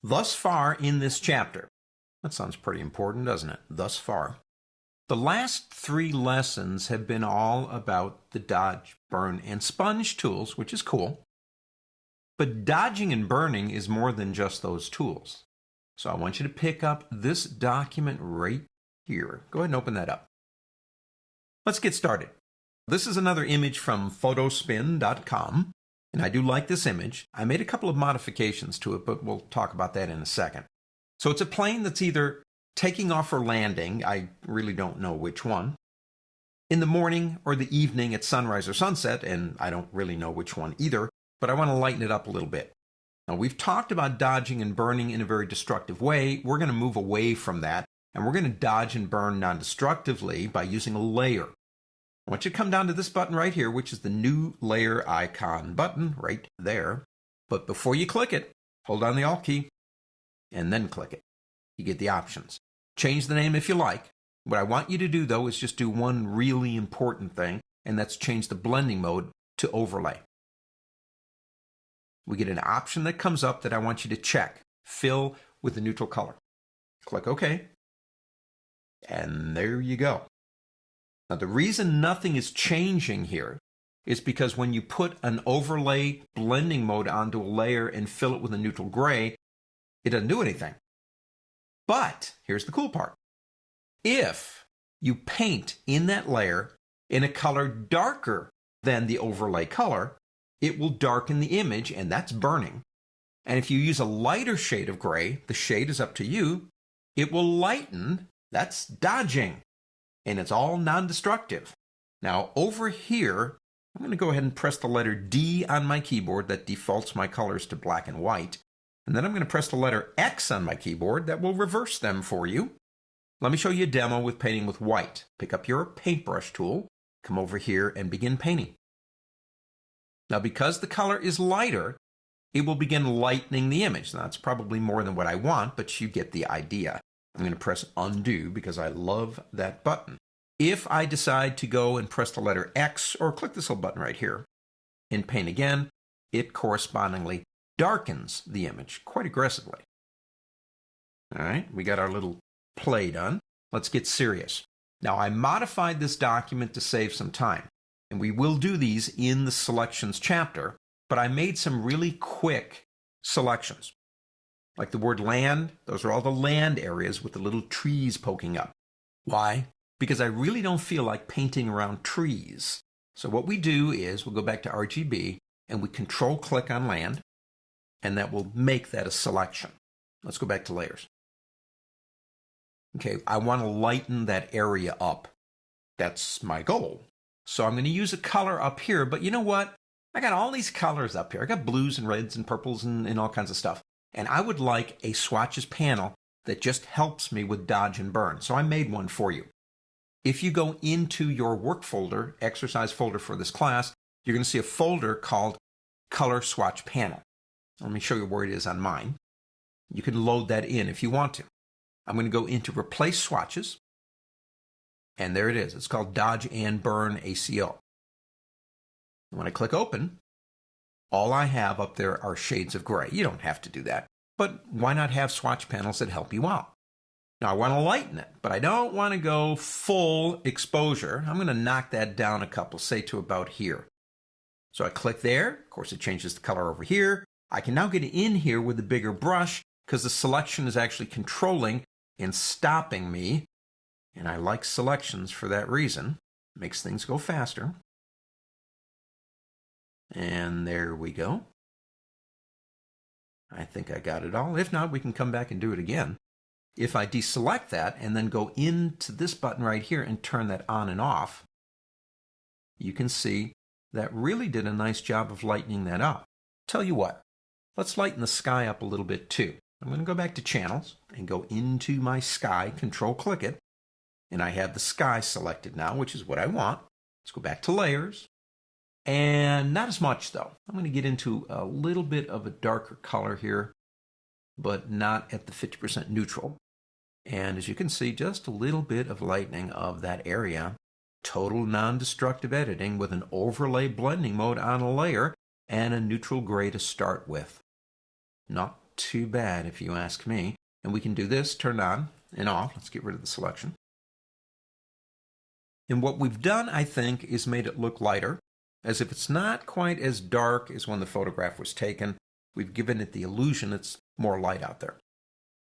Thus far in this chapter, that sounds pretty important, doesn't it? Thus far. The last 3 lessons have been all about the dodge, burn, and sponge tools, which is cool. But dodging and burning is more than just those tools. So I want you to pick up this document right here. Go ahead and open that up. Let's get started. This is another image from photospin.com, and I do like this image. I made a couple of modifications to it, but we'll talk about that in a second. So it's a plane that's either taking off or landing, I really don't know which one, in the morning or the evening at sunrise or sunset, and I don't really know which one either, but I want to lighten it up a little bit. Now, we've talked about dodging and burning in a very destructive way. We're going to move away from that, and we're going to dodge and burn non-destructively by using a layer. I want you to come down to this button right here, which is the new layer icon button right there. But before you click it, hold down the Alt key and then click it. You get the options. Change the name if you like. What I want you to do, though, is just do one really important thing, and that's change the blending mode to overlay. We get an option that comes up that I want you to check. Fill with a neutral color. Click OK. And there you go. Now, the reason nothing is changing here is because when you put an overlay blending mode onto a layer and fill it with a neutral gray, it doesn't do anything. But here's the cool part. If you paint in that layer in a color darker than the overlay color, it will darken the image, and that's burning. And if you use a lighter shade of gray, the shade is up to you, it will lighten, that's dodging. And it's all non-destructive. Now, over here, I'm going to go ahead and press the letter D on my keyboard. That defaults my colors to black and white. And then I'm going to press the letter X on my keyboard. That will reverse them for you. Let me show you a demo with painting with white. Pick up your paintbrush tool, come over here, and begin painting. Now, because the color is lighter, it will begin lightening the image. Now, that's probably more than what I want, but you get the idea. I'm going to press undo because I love that button. If I decide to go and press the letter X or click this little button right here and paint again, it correspondingly darkens the image quite aggressively. All right, we got our little play done. Let's get serious. Now, I modified this document to save some time, and we will do these in the selections chapter, but I made some really quick selections. Like the word land, those are all the land areas with the little trees poking up. Why? Because I really don't feel like painting around trees. So what we do is we'll go back to RGB and we control-click on land, and that will make that a selection. Let's go back to layers. Okay, I want to lighten that area up. That's my goal. So I'm going to use a color up here, but you know what? I got all these colors up here. I got blues and reds and purples and all kinds of stuff. And I would like a swatches panel that just helps me with dodge and burn. So I made one for you. If you go into your work folder, exercise folder for this class, you're going to see a folder called Color Swatch Panel. Let me show you where it is on mine. You can load that in if you want to. I'm going to go into Replace Swatches. And there it is. It's called Dodge and Burn ACO. When I click Open, all I have up there are shades of gray. You don't have to do that, but why not have swatch panels that help you out? Now, I want to lighten it, but I don't want to go full exposure. I'm going to knock that down a couple, say to about here. So I click there. Of course, it changes the color over here. I can now get in here with a bigger brush because the selection is actually controlling and stopping me. And I like selections for that reason. It makes things go faster. And there we go. I think I got it all. If not, we can come back and do it again. If I deselect that and then go into this button right here and turn that on and off, you can see that really did a nice job of lightening that up. Tell you what, let's lighten the sky up a little bit too. I'm going to go back to channels and go into my sky, control click it, and I have the sky selected now, which is what I want. Let's go back to layers. And not as much, though. I'm going to get into a little bit of a darker color here, but not at the 50% neutral. And as you can see, just a little bit of lightening of that area. Total non-destructive editing with an overlay blending mode on a layer and a neutral gray to start with. Not too bad if you ask me. And we can do this, turn on and off. Let's get rid of the selection. And what we've done, I think, is made it look lighter, as if it's not quite as dark as when the photograph was taken. We've given it the illusion it's more light out there.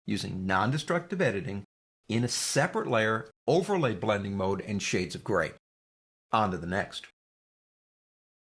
Using non-destructive editing in a separate layer, overlay blending mode, and shades of gray. On to the next.